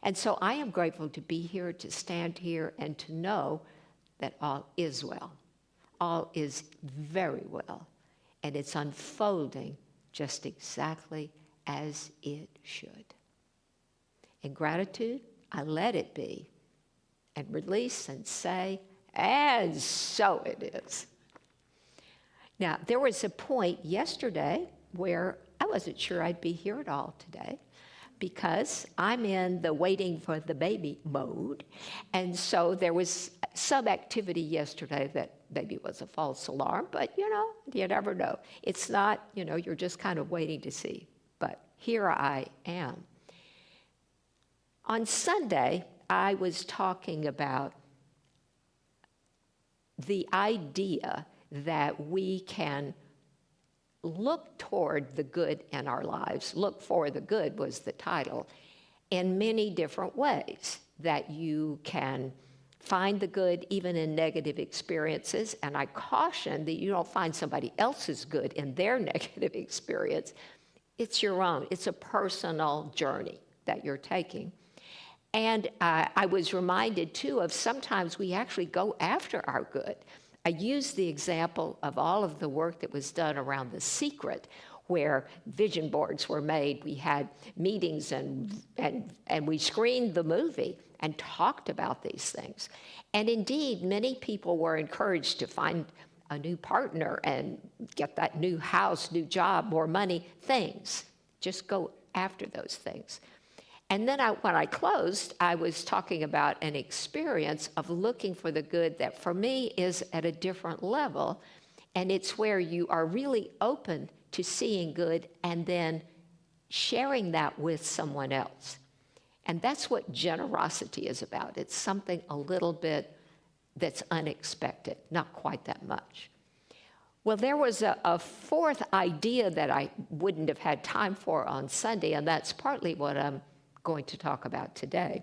And so I am grateful to be here, to stand here, and to know that all is well. All is very well, and it's unfolding just exactly as it should. In gratitude, I let it be, and release and say, and so it is. Now, there was a point yesterday where I wasn't sure I'd be here at all today, because I'm in the waiting for the baby mode. And so there was some activity yesterday that maybe was a false alarm, but you never know. It's not, you're just kind of waiting to see. But here I am. On Sunday, I was talking about the idea that we can look toward the good in our lives. Look for the good was the title, in many different ways. That you can find the good even in negative experiences, and I caution that you don't find somebody else's good in their negative experience. It's your own. It's a personal journey that you're taking. And I was reminded, too, of sometimes we actually go after our good. I used the example of all of the work that was done around The Secret, where vision boards were made. We had meetings and we screened the movie and talked about these things. And indeed, many people were encouraged to find a new partner and get that new house, new job, more money, things. Just go after those things. And then when I closed, I was talking about an experience of looking for the good that for me is at a different level. And it's where you are really open to seeing good and then sharing that with someone else. And that's what generosity is about. It's something a little bit that's unexpected, not quite that much. Well, there was a fourth idea that I wouldn't have had time for on Sunday, and that's partly what I'm going to talk about today.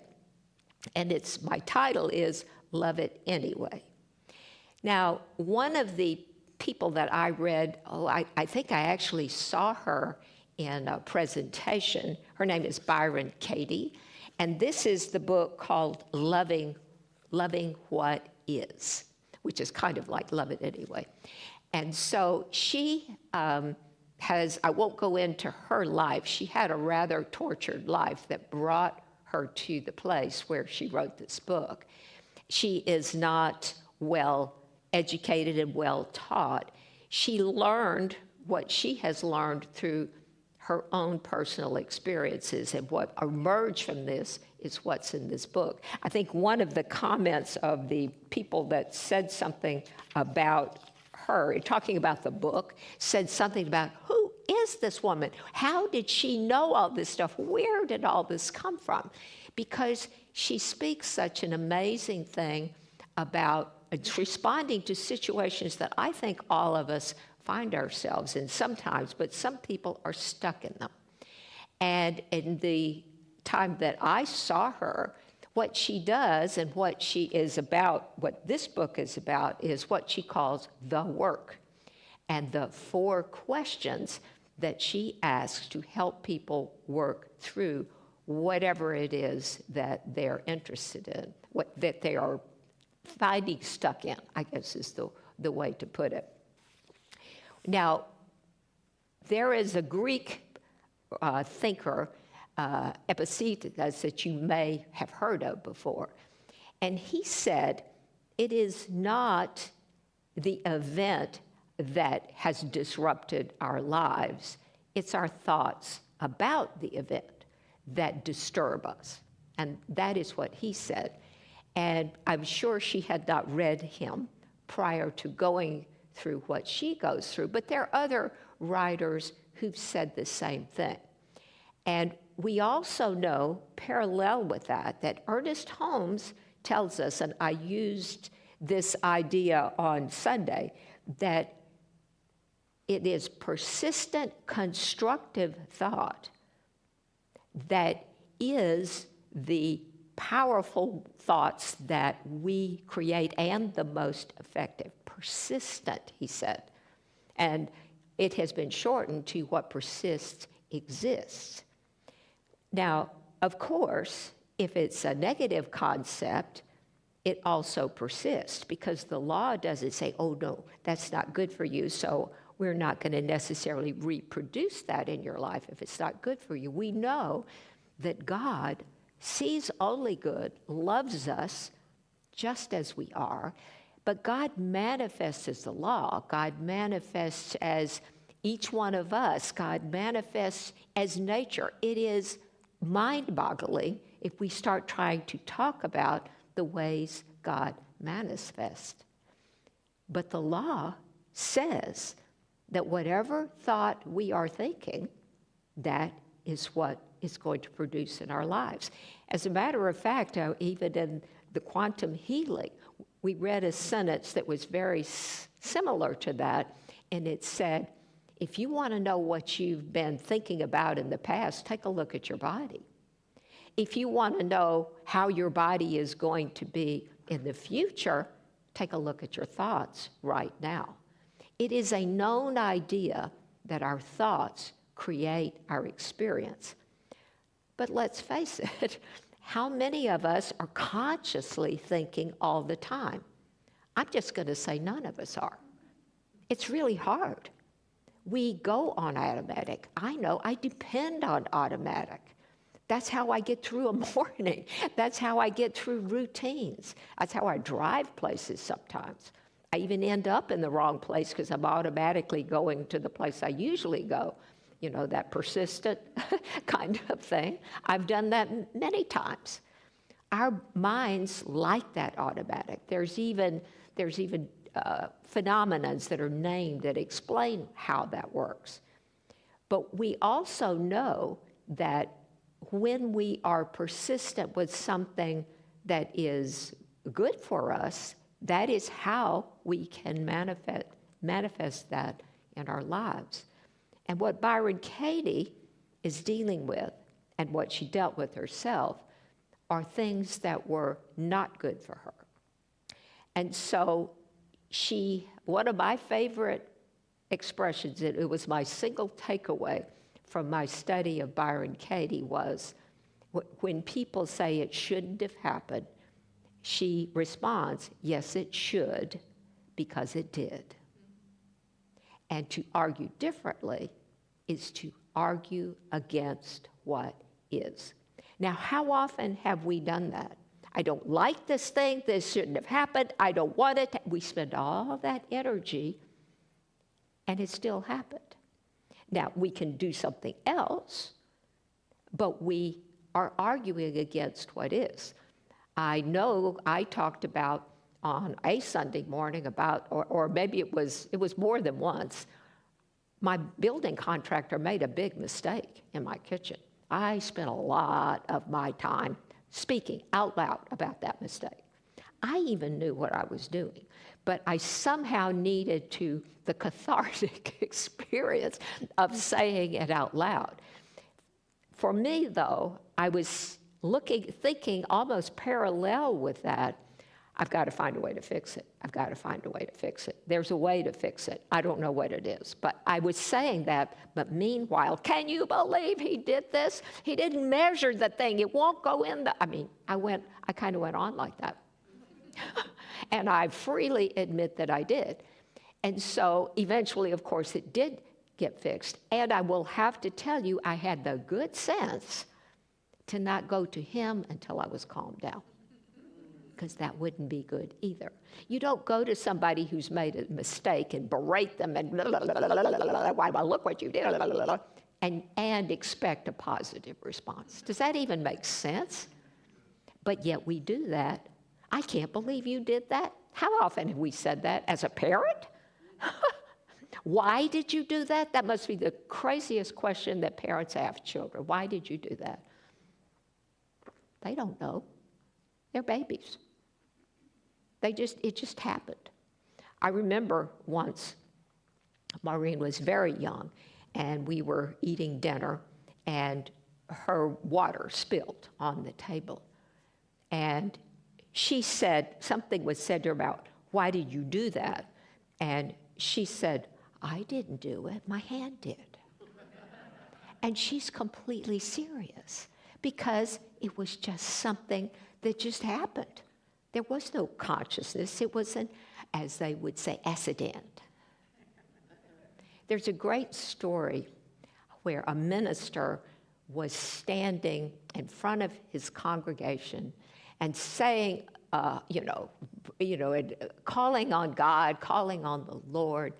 And my title is Love It Anyway. Now, one of the people that I read, I think I actually saw her in a presentation. Her name is Byron Katie, and this is the book called Loving What Is, which is kind of like Love It Anyway. And so she I won't go into her life. She had a rather tortured life that brought her to the place where she wrote this book. She is not well educated and well taught. She learned what she has learned through her own personal experiences, and what emerged from this is what's in this book. I think one of the comments of the people that said something about her, talking about the book, said something about, who is this woman? How did she know all this stuff? Where did all this come from? Because she speaks such an amazing thing about responding to situations that I think all of us find ourselves in sometimes, but some people are stuck in them. And in the time that I saw her, what she does and what she is about, what this book is about, is what she calls the work, and the 4 questions that she asks to help people work through whatever it is that they're interested in, that they are finding stuck in, I guess is the way to put it. Now, there is a Greek thinker, Epictetus, that you may have heard of before. And he said, it is not the event that has disrupted our lives. It's our thoughts about the event that disturb us. And that is what he said. And I'm sure she had not read him prior to going through what she goes through, but there are other writers who've said the same thing. And we also know, parallel with that Ernest Holmes tells us, and I used this idea on Sunday, that it is persistent, constructive thought that is the powerful thoughts that we create and the most effective. Persistent, he said. And it has been shortened to what persists exists. Now, of course, If it's a negative concept, it also persists because the law doesn't say, oh no, that's not good for you, so we're not going to necessarily reproduce that in your life if it's not good for you. We know that God sees only good, loves us just as we are, but God manifests as the law. God manifests as each one of us. God manifests as nature. It is mind-boggling if we start trying to talk about the ways God manifests. But the law says that whatever thought we are thinking, that is what is going to produce in our lives. As a matter of fact, even in the quantum healing, we read a sentence that was very similar to that, and it said, if you want to know what you've been thinking about in the past, take a look at your body. If you want to know how your body is going to be in the future, take a look at your thoughts right now. It is a known idea that our thoughts create our experience. But let's face it, how many of us are consciously thinking all the time? I'm just going to say none of us are. It's really hard. We go on automatic. I know I depend on automatic. That's how I get through a morning. That's how I get through routines. That's how I drive places sometimes. I even end up in the wrong place because I'm automatically going to the place I usually go. You know, that persistent kind of thing. I've done that many times. Our minds like that automatic. There's even phenomena that are named that explain how that works. But we also know that when we are persistent with something that is good for us, that is how we can manifest that in our lives. And what Byron Katie is dealing with and what she dealt with herself are things that were not good for her. And so one of my favorite expressions, it was my single takeaway from my study of Byron Katie, was when people say it shouldn't have happened, she responds, yes, it should, because it did. And to argue differently is to argue against what is. Now, how often have we done that? I don't like this thing, this shouldn't have happened, I don't want it. We spend all that energy, and it still happened. Now, we can do something else, but we are arguing against what is. I know I talked about on a Sunday morning about, or maybe it was more than once, my building contractor made a big mistake in my kitchen. I spent a lot of my time speaking out loud about that mistake. I even knew what I was doing, but I somehow needed the cathartic experience of saying it out loud. For me, though, I was thinking almost parallel with that, I've got to find a way to fix it. I've got to find a way to fix it. There's a way to fix it. I don't know what it is. But I was saying that, but meanwhile, can you believe he did this? He didn't measure the thing. It won't go in I kind of went on like that. And I freely admit that I did. And so eventually, of course, it did get fixed. And I will have to tell you, I had the good sense to not go to him until I was calmed down, because that wouldn't be good either. You don't go to somebody who's made a mistake and berate them and well, look what you did, and expect a positive response. Does that even make sense? But yet we do that. I can't believe you did that. How often have we said that as a parent? Why did you do that? That must be the craziest question that parents ask children. Why did you do that? They don't know. They're babies. It just happened. I remember once, Maureen was very young, and we were eating dinner, and her water spilled on the table. And she said, something was said to her about, why did you do that? And she said, I didn't do it, my hand did. And she's completely serious. because it was just something that just happened. There was no consciousness. It was an, as they would say, accident. There's a great story where a minister was standing in front of his congregation and saying, calling on God, calling on the Lord.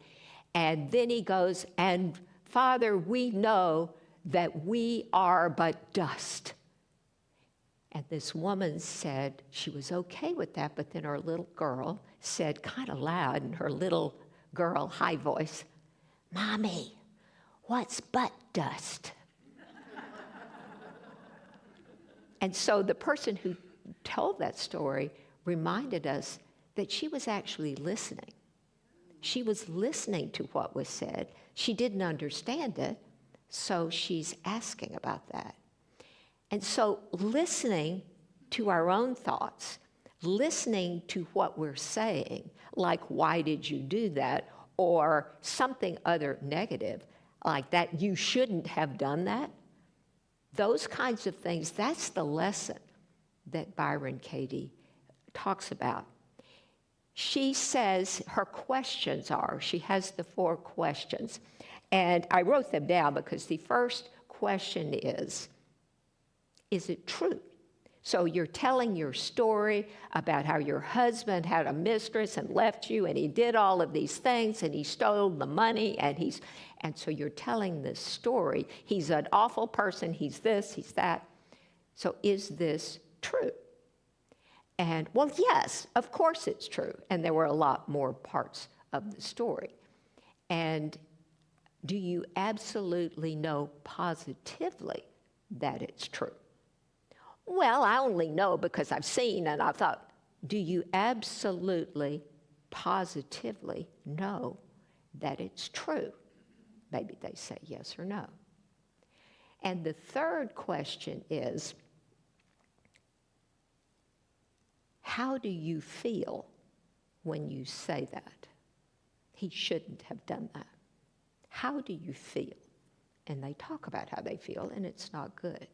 And then he goes, and Father, we know that we are but dust. And this woman said she was okay with that, but then her little girl said kind of loud in her little girl high voice, Mommy, what's but dust? And so the person who told that story reminded us that she was actually listening. She was listening to what was said. She didn't understand it, so she's asking about that. And so listening to our own thoughts, listening to what we're saying, like, why did you do that? Or something other negative, like that, you shouldn't have done that. Those kinds of things, that's the lesson that Byron Katie talks about. She says her questions are, she has the 4 questions. And I wrote them down because the first question is it true? So you're telling your story about how your husband had a mistress and left you, and he did all of these things, and he stole the money, and so you're telling this story. He's an awful person, he's this, he's that. So is this true? And, well, yes, of course it's true. And there were a lot more parts of the story. And do you absolutely know positively that it's true? Well, I only know because I've seen, and I thought, do you absolutely, positively know that it's true? Maybe they say yes or no. And the third question is, how do you feel when you say that? He shouldn't have done that. How do you feel? And they talk about how they feel, and it's not good.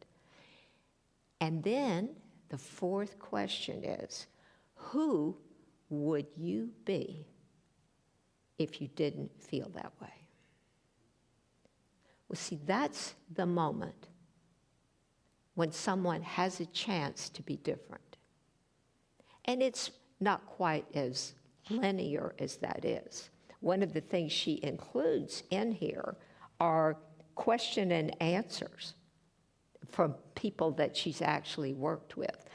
And then the fourth question is, who would you be if you didn't feel that way? Well, see, that's the moment when someone has a chance to be different. And it's not quite as linear as that is. One of the things she includes in here are question and answers from people that she's actually worked with,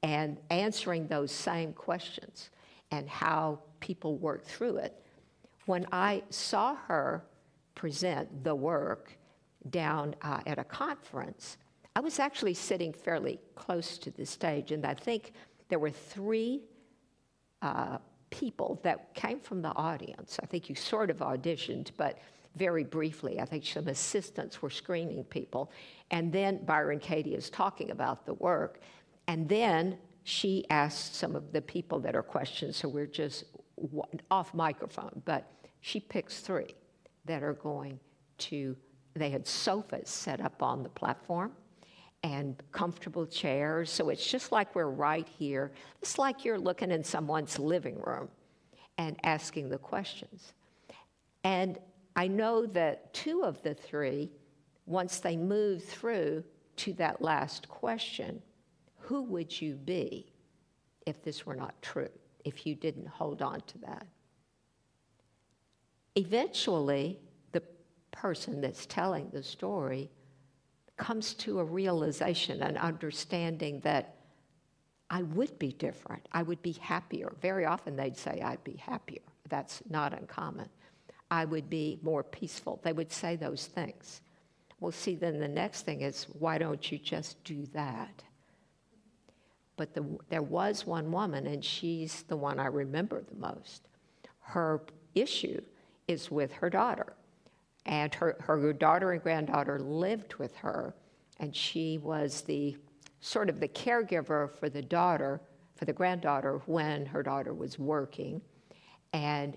and answering those same questions and how people work through it. When I saw her present the work down at a conference, I was actually sitting fairly close to the stage, and I think there were 3 people that came from the audience. I think you sort of auditioned, but very briefly. I think some assistants were screening people. And then Byron Katie is talking about the work. And then she asked some of the people that are questions, so we're just off microphone, but she picks 3 that are going to, they had sofas set up on the platform and comfortable chairs. So it's just like we're right here. It's like you're looking in someone's living room and asking the questions. And I know that 2 of the 3, once they moved through to that last question, who would you be if this were not true, if you didn't hold on to that? Eventually, the person that's telling the story comes to a realization, an understanding that I would be different. I would be happier. Very often they'd say I'd be happier. That's not uncommon. I would be more peaceful. They would say those things. Well, see, then the next thing is, why don't you just do that? But there was one woman, and she's the one I remember the most. Her issue is with her daughter. And her daughter and granddaughter lived with her, and she was the sort of the caregiver for the daughter, for the granddaughter, when her daughter was working. And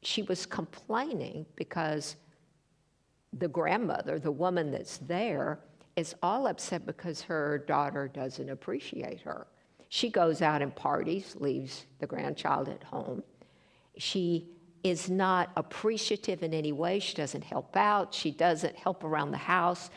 she was complaining because the grandmother, the woman that's there, is all upset because her daughter doesn't appreciate her. She goes out and parties, leaves the grandchild at home. She is not appreciative in any way. She doesn't help out. She doesn't help around the house.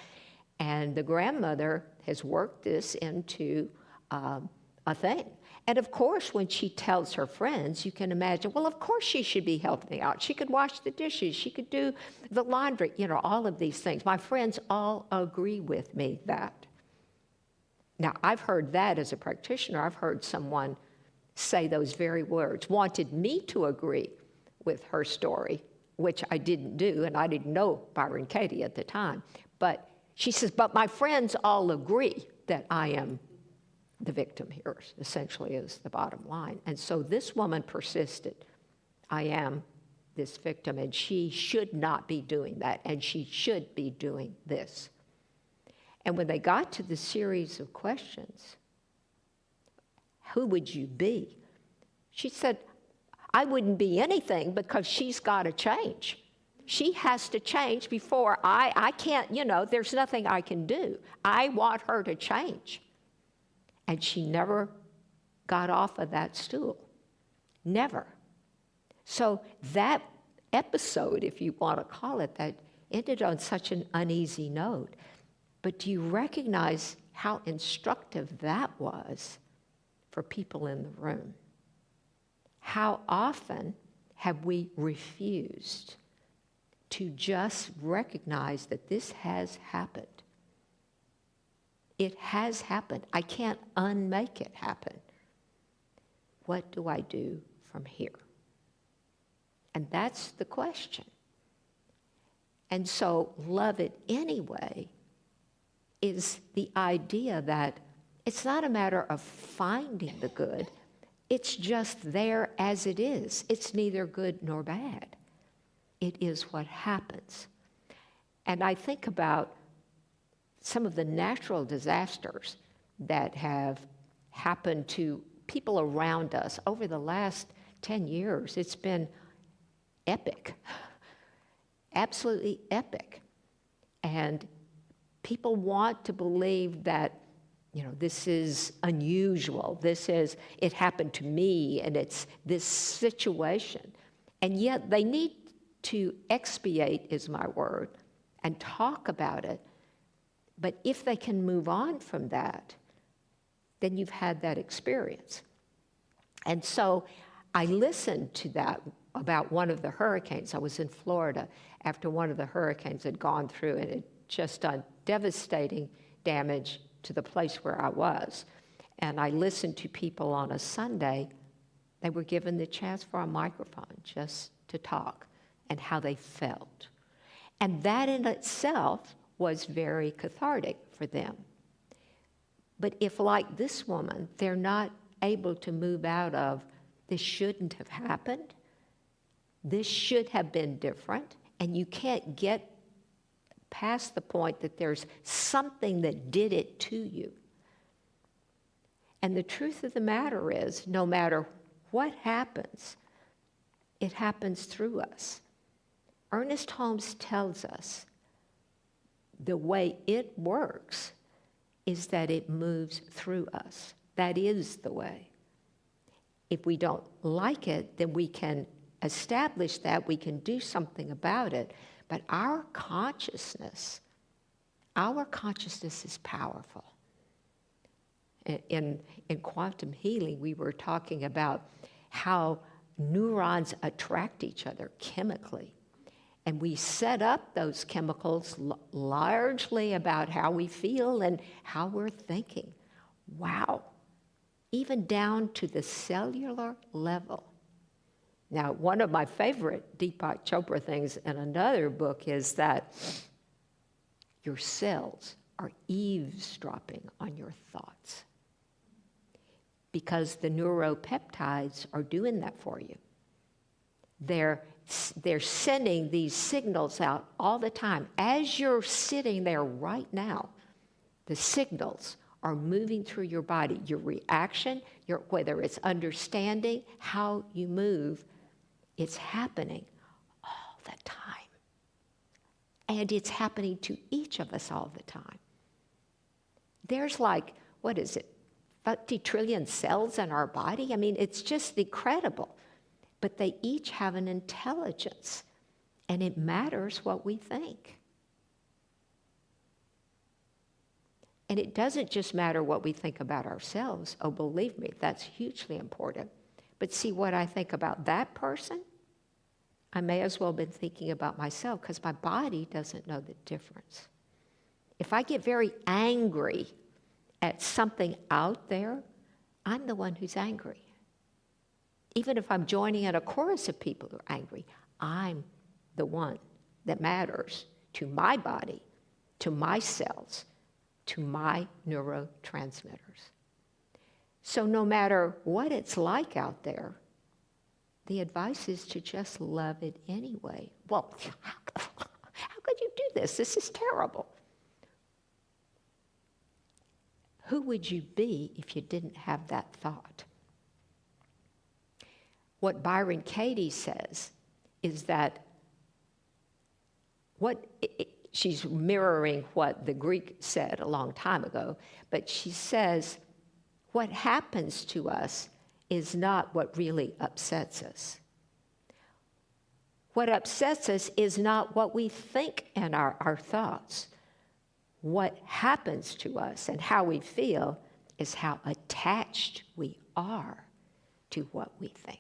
And the grandmother has worked this into a thing. And of course, when she tells her friends, you can imagine, well, of course she should be helping out. She could wash the dishes. She could do the laundry, all of these things. My friends all agree with me that. Now, I've heard that as a practitioner. I've heard someone say those very words, wanted me to agree with her story, which I didn't do, and I didn't know Byron Katie at the time. But she says, but my friends all agree that I am the victim here, essentially, is the bottom line. And so this woman persisted. I am this victim, and she should not be doing that, and she should be doing this. And when they got to the series of questions, who would you be? She said, I wouldn't be anything because she's got to change. She has to change before I can't, there's nothing I can do. I want her to change. And she never got off of that stool. Never. So that episode, if you want to call it that, ended on such an uneasy note. But do you recognize how instructive that was for people in the room? How often have we refused to just recognize that this has happened? It has happened. I can't unmake it happen. What do I do from here? And that's the question. And so, love it anyway is the idea that it's not a matter of finding the good. It's just there as it is. It's neither good nor bad. It is what happens. And I think about some of the natural disasters that have happened to people around us over the last 10 years. It's been epic, absolutely epic. And people want to believe that, this is unusual. It happened to me, and it's this situation. And yet they need to expiate, is my word, and talk about it. But if they can move on from that, then you've had that experience. And so I listened to that about one of the hurricanes. I was in Florida after one of the hurricanes had gone through, and it just done devastating damage to the place where I was. And I listened to people on a Sunday. They were given the chance for a microphone just to talk and how they felt. And that in itself was very cathartic for them. But if, like this woman, they're not able to move out of, this shouldn't have happened, this should have been different, and you can't get past the point that there's something that did it to you. And the truth of the matter is, no matter what happens, it happens through us. Ernest Holmes tells us the way it works is that it moves through us. That is the way. If we don't like it, then we can establish that, we can do something about it. But our consciousness is powerful. In quantum healing, we were talking about how neurons attract each other chemically. And we set up those chemicals largely about how we feel and how we're thinking. Wow. Even down to the cellular level. Now, one of my favorite Deepak Chopra things in another book is that your cells are eavesdropping on your thoughts because the neuropeptides are doing that for you. They're sending these signals out all the time. As you're sitting there right now, the signals are moving through your body. Your reaction, whether it's understanding how you move, it's happening all the time. And it's happening to each of us all the time. There's like, what is it, 50 trillion cells in our body? I mean, it's just incredible. But they each have an intelligence, and it matters what we think. And it doesn't just matter what we think about ourselves. Oh, believe me, that's hugely important. But see, what I think about that person, I may as well have been thinking about myself, because my body doesn't know the difference. If I get very angry at something out there, I'm the one who's angry. Even if I'm joining in a chorus of people who are angry, I'm the one that matters to my body, to my cells, to my neurotransmitters. So no matter what it's like out there, the advice is to just love it anyway. Well, how could you do this? This is terrible. Who would you be if you didn't have that thought? What Byron Katie says is that she's mirroring what the Greek said a long time ago, but she says, what happens to us is not what really upsets us. What upsets us is not what we think in our thoughts. What happens to us and how we feel is how attached we are to what we think.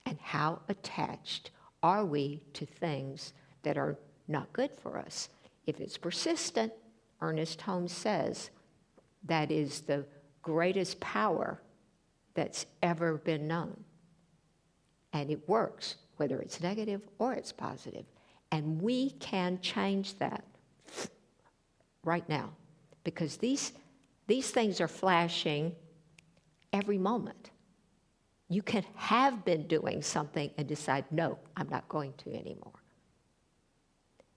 And how attached are we to things that are not good for us? If it's persistent, Ernest Holmes says, that is the greatest power that's ever been known. And it works, whether it's negative or it's positive. And we can change that right now, because these things are flashing every moment. You can have been doing something and decide, no, I'm not going to anymore.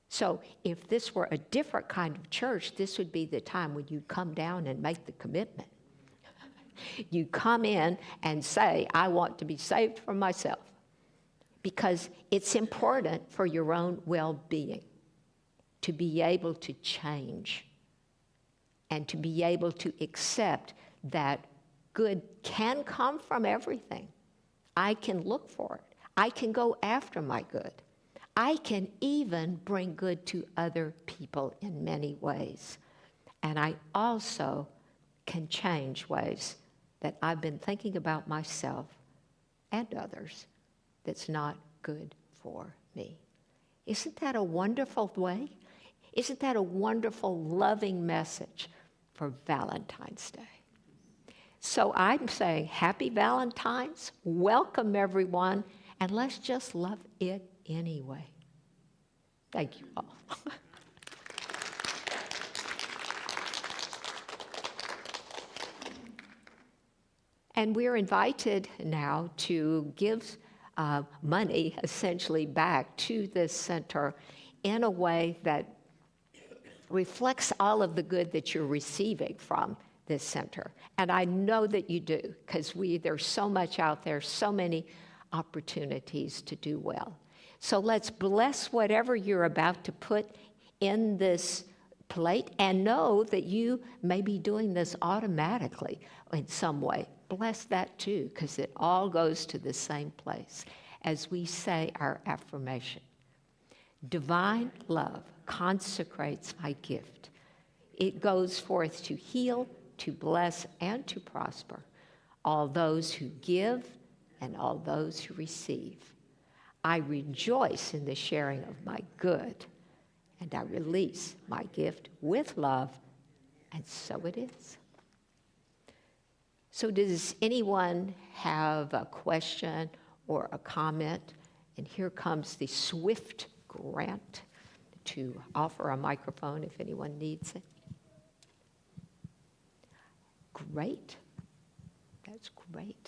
So if this were a different kind of church, this would be the time when you come down and make the commitment. You come in and say, I want to be saved from myself. Because it's important for your own well-being to be able to change and to be able to accept that good can come from everything. I can look for it. I can go after my good. I can even bring good to other people in many ways. And I also can change ways that I've been thinking about myself and others that's not good for me. Isn't that a wonderful way? Isn't that a wonderful, loving message for Valentine's Day? So I'm saying happy Valentine's, welcome everyone, and let's just love it anyway. Thank you all. And we're invited now to give money essentially back to this center in a way that reflects all of the good that you're receiving from this center. And I know that you do, because there's so much out there, so many opportunities to do well. So let's bless whatever you're about to put in this plate, and know that you may be doing this automatically in some way. Bless that too, because it all goes to the same place as we say our affirmation. Divine love consecrates my gift. It goes forth to heal, to bless, and to prosper all those who give and all those who receive. I rejoice in the sharing of my good, and I release my gift with love, and so it is. So does anyone have a question or a comment? And here comes the swift grant to offer a microphone if anyone needs it. Great. That's great.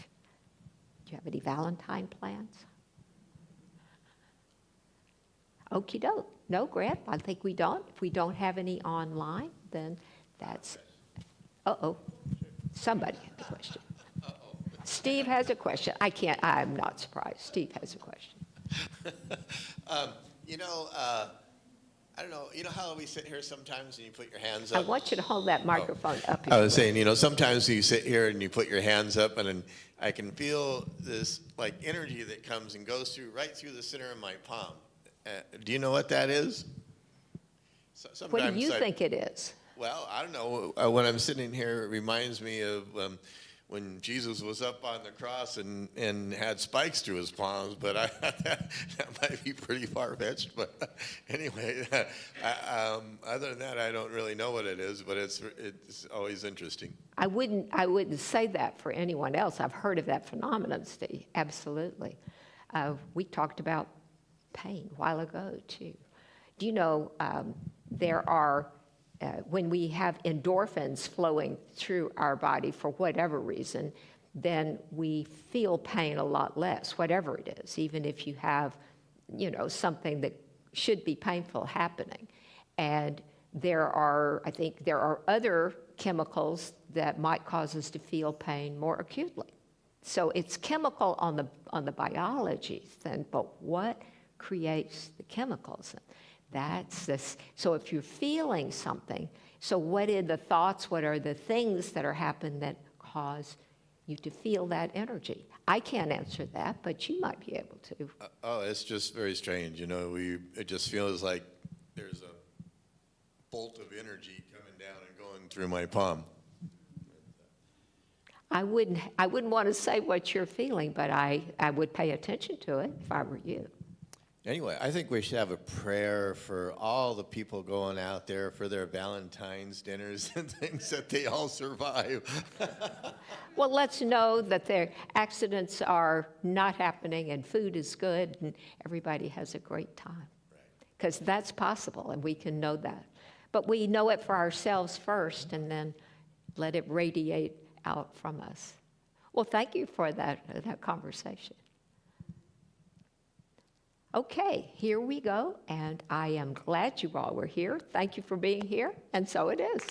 Do you have any Valentine plans? Okie doke. No, Grant, I think we don't. If we don't have any online, then that's, somebody has a question. Steve has a question. I'm not surprised. Steve has a question. I don't know, you know how we sit here sometimes and you put your hands I up? want you to hold that microphone up. I was saying, you know, sometimes you sit here and you put your hands up and then I can feel this like energy that comes and goes through right through the center of my palm. Do you know what that is? What do you think it is? Well, I don't know. When I'm sitting here, it reminds me of when Jesus was up on the cross and had spikes through his palms, but that might be pretty far-fetched. But anyway, other than that, I don't really know what it is, but it's always interesting. I wouldn't say that for anyone else. I've heard of that phenomenon, Steve. Absolutely. We talked about pain a while ago, too. Do you know there are, when we have endorphins flowing through our body for whatever reason, then we feel pain a lot less, whatever it is, even if you have, you know, something that should be painful happening. And I think there are other chemicals that might cause us to feel pain more acutely. So it's chemical on the biology then, but what creates the chemicals? That's this. So if you're feeling something, so what are the thoughts, what are the things that are happening that cause you to feel that energy? I can't answer that, but you might be able to. It's just very strange. You know, it just feels like there's a bolt of energy coming down and going through my palm. I wouldn't want to say what you're feeling, but I would pay attention to it if I were you. Anyway, I think we should have a prayer for all the people going out there for their Valentine's dinners and things that they all survive. Well, let's know that their accidents are not happening and food is good and everybody has a great time. Because that's possible and we can know that. But we know it for ourselves first and then let it radiate out from us. Well, thank you for that conversation. Okay, here we go, and I am glad you all were here. Thank you for being here, and so it is.